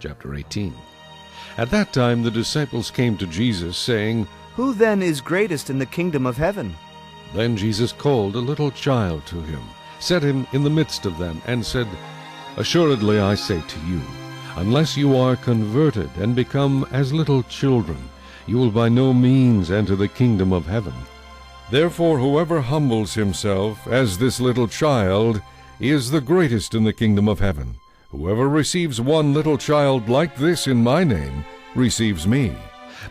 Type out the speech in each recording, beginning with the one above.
Chapter 18. At that time the disciples came to Jesus, saying, Who then is greatest in the kingdom of heaven? Then Jesus called a little child to him, set him in the midst of them, and said, Assuredly I say to you, unless you are converted and become as little children, you will by no means enter the kingdom of heaven. Therefore whoever humbles himself as this little child is the greatest in the kingdom of heaven. Whoever receives one little child like this in my name receives me.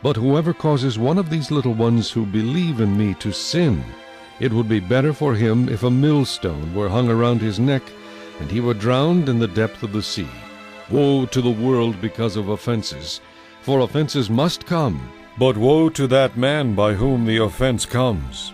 But whoever causes one of these little ones who believe in me to sin, it would be better for him if a millstone were hung around his neck, and he were drowned in the depth of the sea. Woe to the world because of offenses, for offenses must come, but woe to that man by whom the offense comes.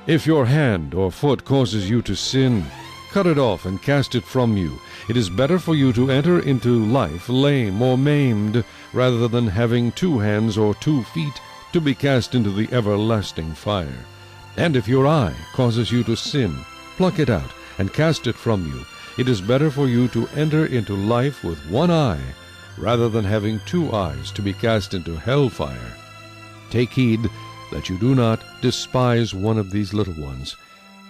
If your hand or foot causes you to sin, cut it off and cast it from you. It is better for you to enter into life lame or maimed, rather than having 2 hands or 2 feet to be cast into the everlasting fire. And if your eye causes you to sin, pluck it out and cast it from you. It is better for you to enter into life with 1 eye, rather than having 2 eyes to be cast into hellfire. Take heed that you do not despise one of these little ones.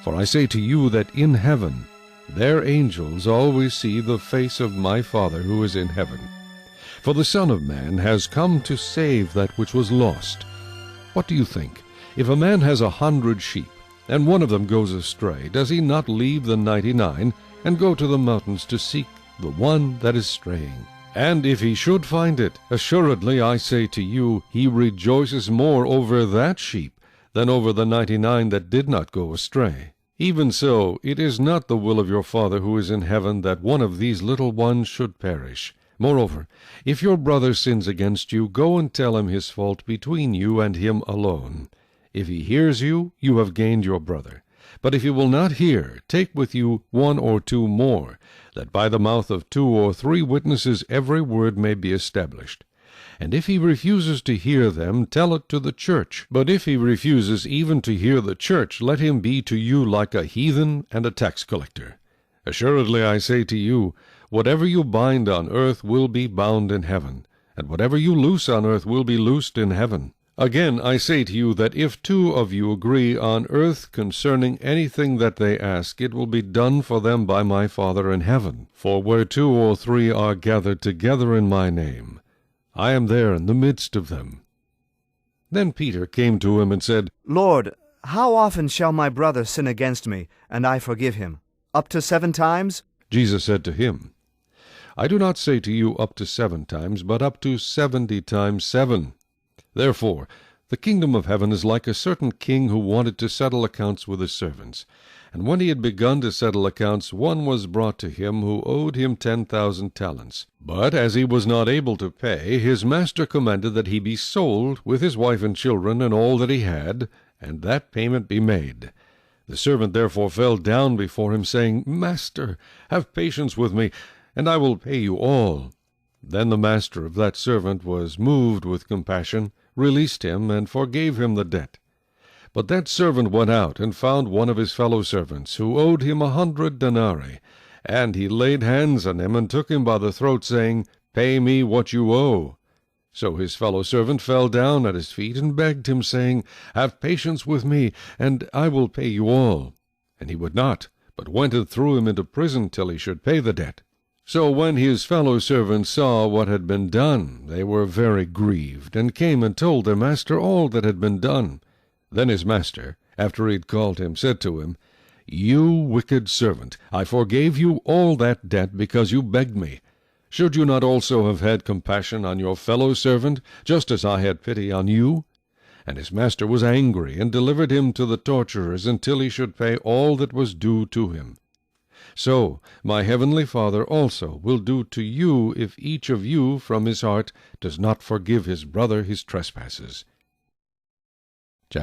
For I say to you that in heaven their angels always see the face of my Father who is in heaven. For the Son of Man has come to save that which was lost. What do you think? If a man has 100 sheep, and one of them goes astray, does he not leave the 99 and go to the mountains to seek the one that is straying? And if he should find it, assuredly I say to you, he rejoices more over that sheep than over the 99 that did not go astray. Even so, it is not the will of your Father who is in heaven that one of these little ones should perish. Moreover, if your brother sins against you, go and tell him his fault between you and him alone. If he hears you, you have gained your brother. But if he will not hear, take with you 1 or 2 more, that by the mouth of 2 or 3 witnesses every word may be established. And if he refuses to hear them, tell it to the church. But if he refuses even to hear the church, let him be to you like a heathen and a tax collector. Assuredly I say to you, whatever you bind on earth will be bound in heaven, and whatever you loose on earth will be loosed in heaven. Again I say to you that if 2 of you agree on earth concerning anything that they ask, it will be done for them by my Father in heaven. For where 2 or 3 are gathered together in my name, I am there in the midst of them. Then Peter came to him and said, Lord, how often shall my brother sin against me, and I forgive him? Up to 7 times? Jesus said to him, I do not say to you up to 7 times, but up to 70 times 7. Therefore, the kingdom of heaven is like a certain king who wanted to settle accounts with his servants. And when he had begun to settle accounts, one was brought to him who owed him 10,000 talents. But as he was not able to pay, his master commanded that he be sold, with his wife and children, and all that he had, and that payment be made. The servant therefore fell down before him, saying, Master, have patience with me, and I will pay you all. Then the master of that servant was moved with compassion, released him, and forgave him the debt. But that servant went out and found one of his fellow servants, who owed him 100 denarii, and he laid hands on him and took him by the throat, saying, Pay me what you owe. So his fellow servant fell down at his feet and begged him, saying, Have patience with me, and I will pay you all. And he would not, but went and threw him into prison till he should pay the debt. So when his fellow servants saw what had been done, they were very grieved, and came and told their master all that had been done. Then his master, after he had called him, said to him, You wicked servant, I forgave you all that debt because you begged me. Should you not also have had compassion on your fellow servant, just as I had pity on you? And his master was angry, and delivered him to the torturers until he should pay all that was due to him. So my heavenly Father also will do to you if each of you from his heart does not forgive his brother his trespasses.